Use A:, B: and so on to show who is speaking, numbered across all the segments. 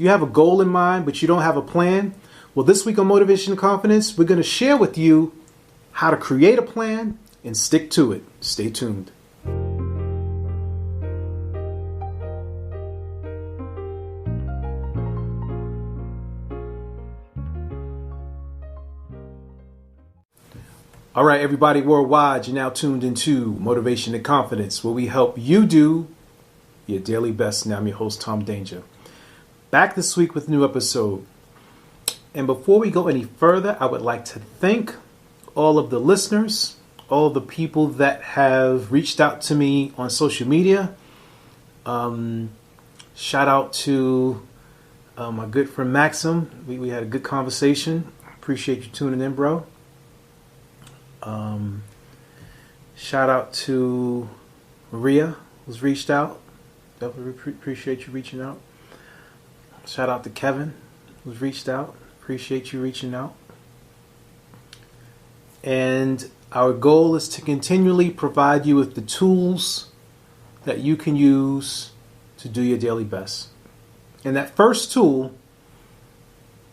A: Do you have a goal in mind, but you don't have a plan? Well, this week on Motivation and Confidence, we're going to share with you how to create a plan and stick to it. Stay tuned. All right, everybody worldwide, you're now tuned into Motivation and Confidence, where we help you do your daily best. Now I'm your host, Tom Danger. Back this week with a new episode. And before we go any further, I would like to thank all of the listeners, all of the people that have reached out to me on social media. Shout out to my good friend Maxim. We had a good conversation. Appreciate you tuning in, bro. Shout out to Maria, who's reached out. Definitely appreciate you reaching out. Shout out to Kevin, who's reached out. Appreciate you reaching out. And our goal is to continually provide you with the tools that you can use to do your daily best. And that first tool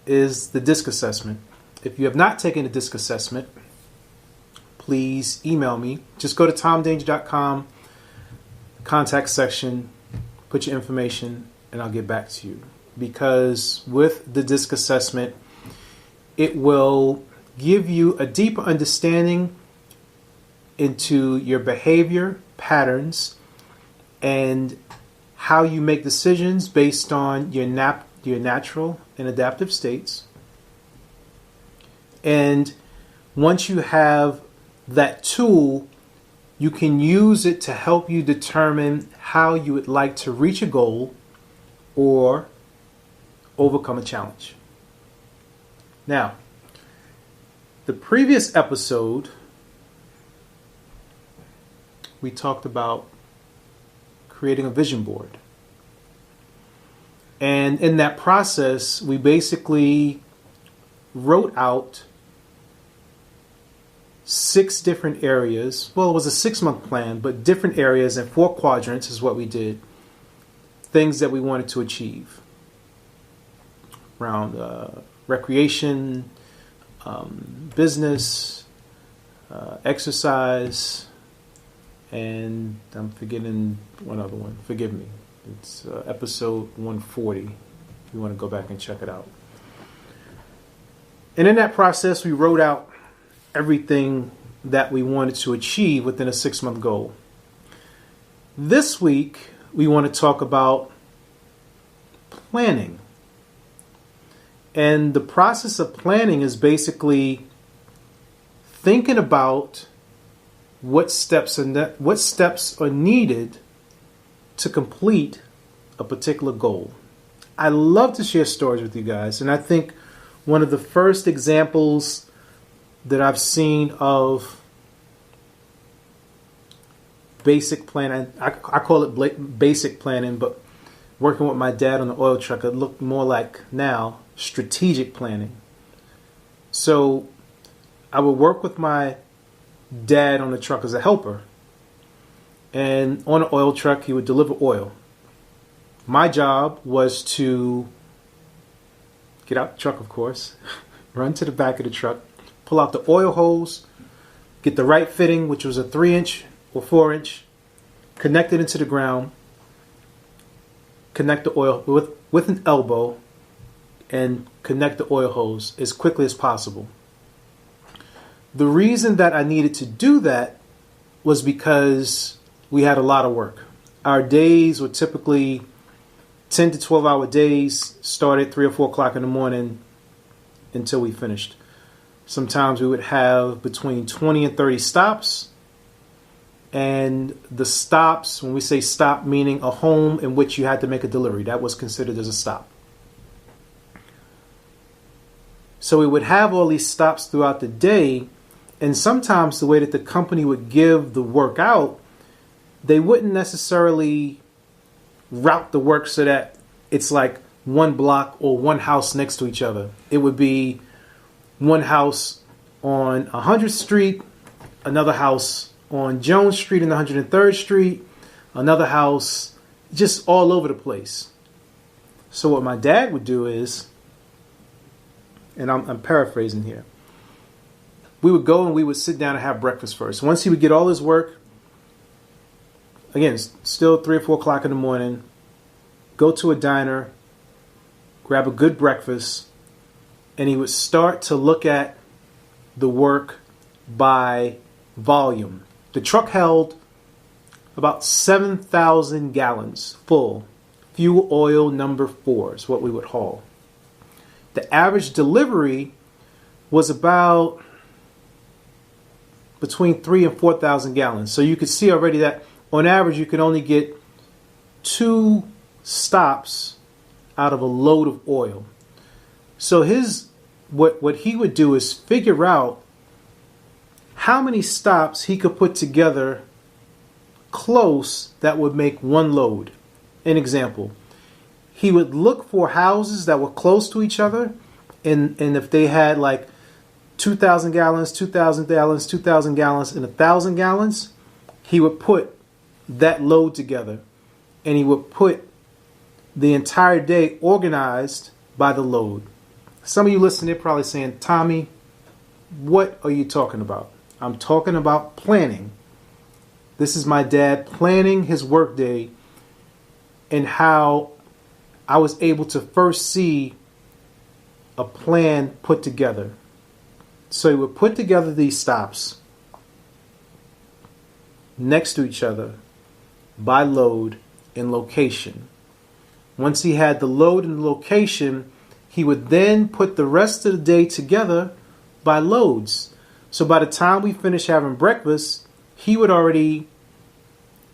A: is the DISC assessment. If you have not taken the DISC assessment, please email me. Just go to tomdanger.com, contact section, put your information, and I'll get back to you. Because with the DISC assessment, it will give you a deeper understanding into your behavior patterns and how you make decisions based on your natural and adaptive states. And once you have that tool, you can use it to help you determine how you would like to reach a goal or overcome a challenge. Now, the previous episode, we talked about creating a vision board. And in that process, we basically wrote out 6 different areas. Well, it was a 6-month plan, but different areas and 4 quadrants is what we did. Things that we wanted to achieve around recreation, business, exercise, and I'm forgetting one other one. Forgive me. It's episode 140. If you want to go back and check it out. And in that process, we wrote out everything that we wanted to achieve within a 6-month goal. This week, we want to talk about planning. And the process of planning is basically thinking about what steps are needed to complete a particular goal. I love to share stories with you guys, and I think one of the first examples that I've seen of basic planning, I call it basic planning, but working with my dad on the oil truck, it looked more like now strategic planning. So I would work with my dad on the truck as a helper, and on the oil truck he would deliver oil. My job was to get out the truck, of course, run to the back of the truck, pull out the oil hose, get the right fitting, which was a 3-inch or 4-inch, connect it into the ground, connect the oil with an elbow, and connect the oil hose as quickly as possible. The reason that I needed to do that was because we had a lot of work. Our days were typically 10 to 12 hour days, started 3 or 4 o'clock in the morning until we finished. Sometimes we would have between 20 and 30 stops. And the stops, when we say stop, meaning a home in which you had to make a delivery, that was considered as a stop. So we would have all these stops throughout the day, and sometimes the way that the company would give the work out, they wouldn't necessarily route the work so that it's like one block or one house next to each other. It would be one house on 100th Street, another house on Jones Street and 103rd Street, another house just all over the place. So what my dad would do is, and I'm paraphrasing here, we would go and we would sit down and have breakfast first. Once he would get all his work, again, still 3 or 4 o'clock in the morning, go to a diner, grab a good breakfast, and he would start to look at the work by volume. The truck held about 7,000 gallons full. Fuel oil number 4 is what we would haul. The average delivery was about between 3,000 and 4,000 gallons. So you could see already that on average you could only get 2 stops out of a load of oil. So what he would do is figure out how many stops he could put together close that would make one load. An example, he would look for houses that were close to each other, and if they had like 2,000 gallons, 2,000 gallons, 2,000 gallons, and 1,000 gallons, he would put that load together, and he would put the entire day organized by the load. Some of you listening, they're probably saying, Tommy, what are you talking about? I'm talking about planning. This is my dad planning his workday and how I was able to first see a plan put together. So he would put together these stops next to each other by load and location. Once he had the load and the location, he would then put the rest of the day together by loads. So by the time we finished having breakfast, he would already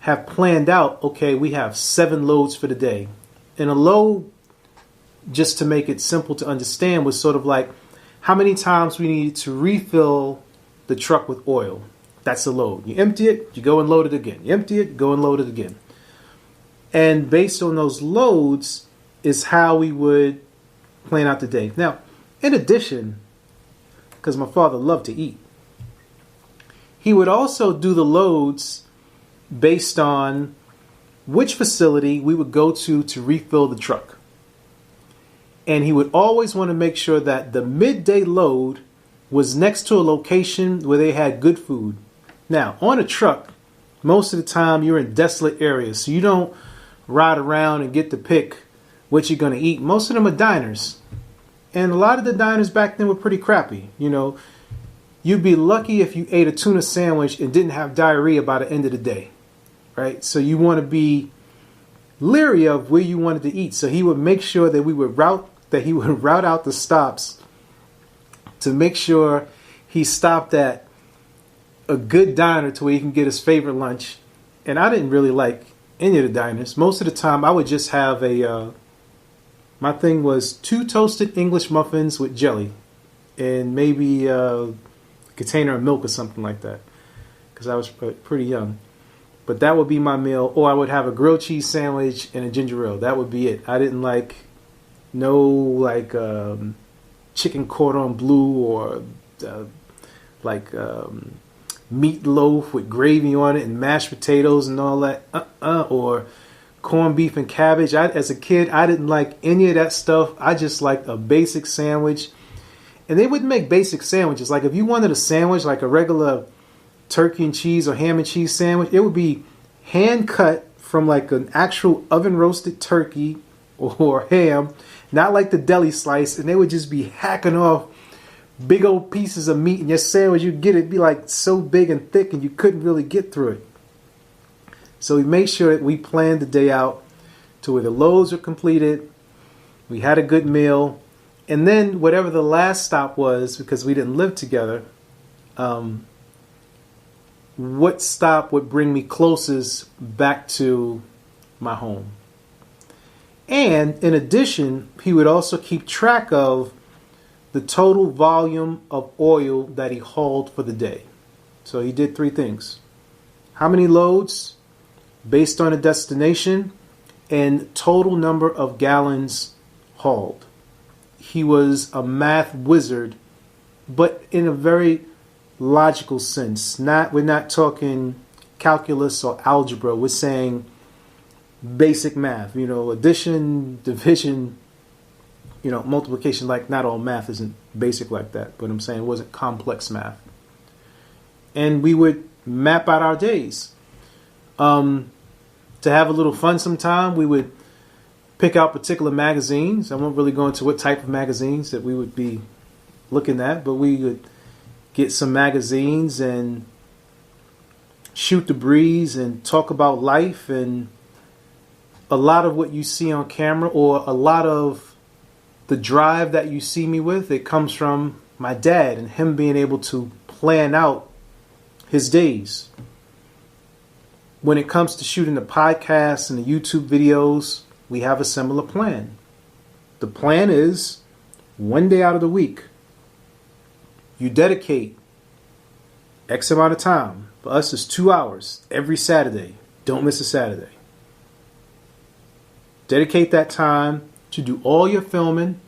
A: have planned out, okay, we have 7 loads for the day. And a load, just to make it simple to understand, was sort of like how many times we needed to refill the truck with oil. That's a load. You empty it, you go and load it again. You empty it, go and load it again. And based on those loads is how we would plan out the day. Now, in addition, because my father loved to eat, he would also do the loads based on which facility we would go to refill the truck. And he would always want to make sure that the midday load was next to a location where they had good food. Now, on a truck, most of the time you're in desolate areas, so you don't ride around and get to pick what you're going to eat. Most of them are diners. And a lot of the diners back then were pretty crappy. You know, you'd be lucky if you ate a tuna sandwich and didn't have diarrhea by the end of the day. Right? So you want to be leery of where you wanted to eat. So he would make sure that he would route out the stops to make sure he stopped at a good diner to where he can get his favorite lunch. And I didn't really like any of the diners. Most of the time I would just have my thing was 2 toasted English muffins with jelly and maybe a container of milk or something like that, because I was pretty young. But that would be my meal. Or I would have a grilled cheese sandwich and a ginger ale. That would be it. I didn't like chicken cordon bleu or meatloaf with gravy on it and mashed potatoes and all that. Or corned beef and cabbage. As a kid, I didn't like any of that stuff. I just liked a basic sandwich. And they wouldn't make basic sandwiches. Like if you wanted a sandwich, like a regular turkey and cheese or ham and cheese sandwich, it would be hand cut from like an actual oven roasted turkey or ham, not like the deli slice, and they would just be hacking off big old pieces of meat in your sandwich. You'd get it be like so big and thick and you couldn't really get through it. So we made sure that we planned the day out to where the loads were completed, we had a good meal, and then whatever the last stop was, because we didn't live together, what stop would bring me closest back to my home. And in addition, he would also keep track of the total volume of oil that he hauled for the day. So he did 3 things. How many loads based on a destination and total number of gallons hauled. He was a math wizard, but in a very logical sense. We're not talking calculus or algebra. We're saying basic math, addition, division, multiplication, like not all math isn't basic like that, but I'm saying it wasn't complex math. And we would map out our days. To have a little fun sometime, we would pick out particular magazines. I won't really go into what type of magazines that we would be looking at, but we would get some magazines and shoot the breeze and talk about life. And a lot of what you see on camera, or a lot of the drive that you see me with, it comes from my dad and him being able to plan out his days. When it comes to shooting the podcasts and the YouTube videos, we have a similar plan. The plan is one day out of the week, you dedicate X amount of time. For us, it's 2 hours every Saturday. Don't miss a Saturday. Dedicate that time to do all your filming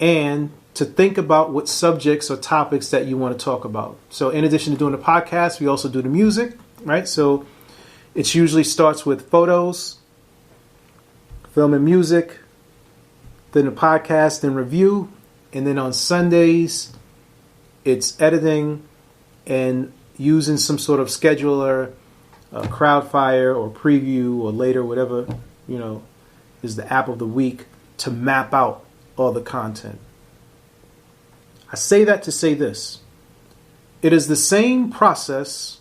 A: and to think about what subjects or topics that you want to talk about. So in addition to doing the podcast, we also do the music, right? So it usually starts with photos, filming music, then the podcast, then review. And then on Sundays, it's editing and using some sort of scheduler, Crowdfire or Preview or Later, whatever, is the app of the week, to map out all the content. I say that to say this. It is the same process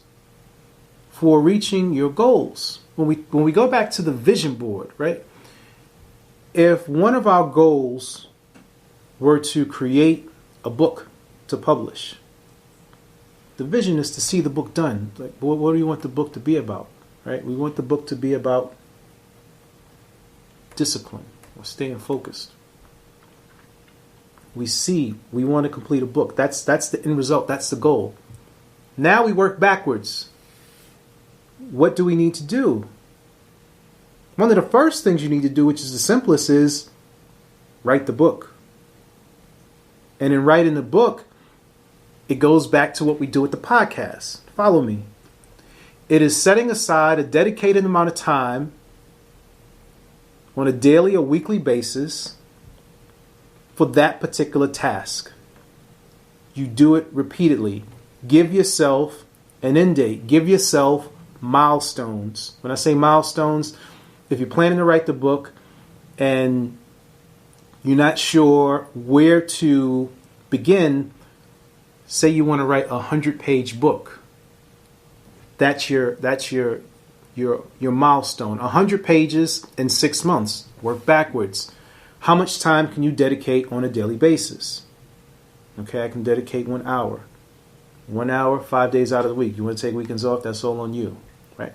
A: for reaching your goals. When we go back to the vision board, right? If one of our goals were to create a book to publish, the vision is to see the book done. Like, what do you want the book to be about, right? We want the book to be about discipline or staying focused. We want to complete a book. That's the end result. That's the goal. Now we work backwards. What do we need to do? One of the first things you need to do, which is the simplest, is write the book. And in writing the book, it goes back to what we do with the podcast. Follow me. It is setting aside a dedicated amount of time on a daily or weekly basis for that particular task. You do it repeatedly. Give yourself an end date. Give yourself milestones. When I say milestones, if you're planning to write the book and you're not sure where to begin, say you want to write a 100-page book. That's your milestone. 100 pages in 6 months. Work backwards. How much time can you dedicate on a daily basis? Okay, I can dedicate 1 hour. 1 hour, 5 days out of the week. You want to take weekends off, that's all on you, right?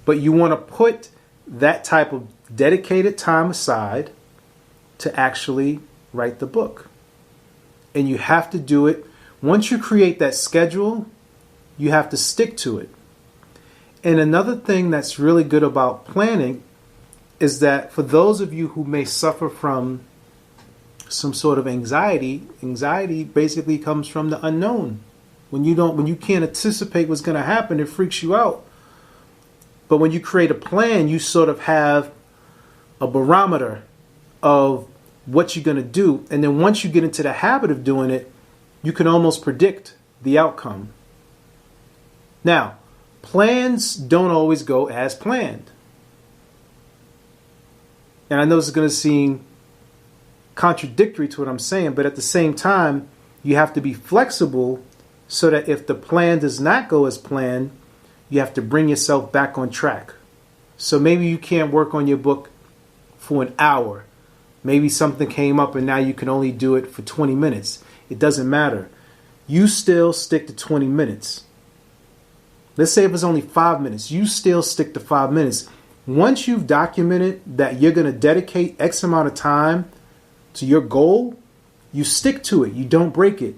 A: But you want to put that type of dedicated time aside to actually write the book. And you have to do it. Once you create that schedule, you have to stick to it. And another thing that's really good about planning is that for those of you who may suffer from some sort of anxiety basically comes from the unknown. When you can't anticipate what's going to happen, it freaks you out. But when you create a plan, you sort of have a barometer of what you're going to do. And then once you get into the habit of doing it, you can almost predict the outcome. Now, plans don't always go as planned. And I know this is going to seem contradictory to what I'm saying, but at the same time, you have to be flexible so that if the plan does not go as planned, you have to bring yourself back on track. So maybe you can't work on your book for an hour. Maybe something came up and now you can only do it for 20 minutes. It doesn't matter. You still stick to 20 minutes. Let's say if it's only 5 minutes, you still stick to 5 minutes. Once you've documented that you're going to dedicate X amount of time to your goal, you stick to it. You don't break it.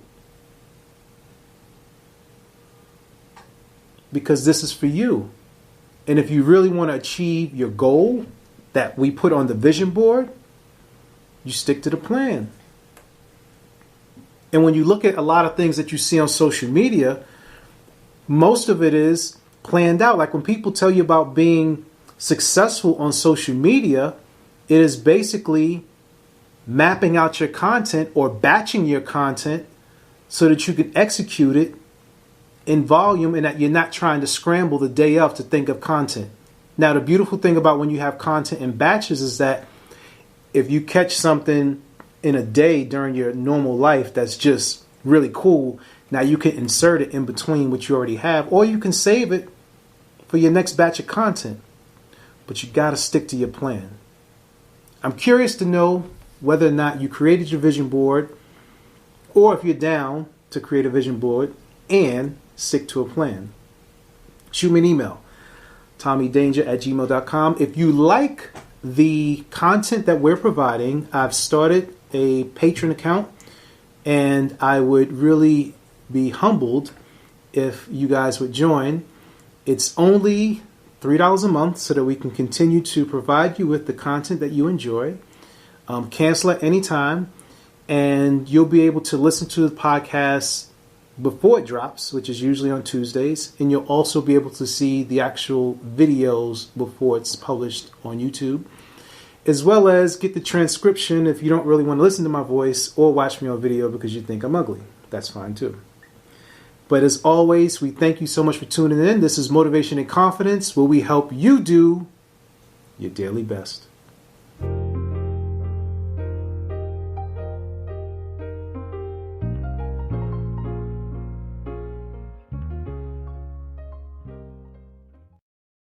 A: Because this is for you. And if you really want to achieve your goal that we put on the vision board, you stick to the plan. And when you look at a lot of things that you see on social media, most of it is planned out. Like when people tell you about being successful on social media, It is basically mapping out your content or batching your content so that you can execute it in volume and that you're not trying to scramble the day of to think of content. Now, the beautiful thing about when you have content in batches is that if you catch something in a day during your normal life that's just really cool, now you can insert it in between what you already have, or you can save it for your next batch of content. But you got to stick to your plan. I'm curious to know whether or not you created your vision board, or if you're down to create a vision board and stick to a plan. Shoot me an email, tommydanger@gmail.com. If you like the content that we're providing, I've started a Patreon account, and I would really be humbled if you guys would join. It's only $3 a month so that we can continue to provide you with the content that you enjoy. Cancel at any time, and you'll be able to listen to the podcast before it drops, which is usually on Tuesdays, and you'll also be able to see the actual videos before it's published on YouTube, as well as get the transcription if you don't really want to listen to my voice or watch me on video because you think I'm ugly. That's fine too. But as always, we thank you so much for tuning in. This is Motivation and Confidence, where we help you do your daily best.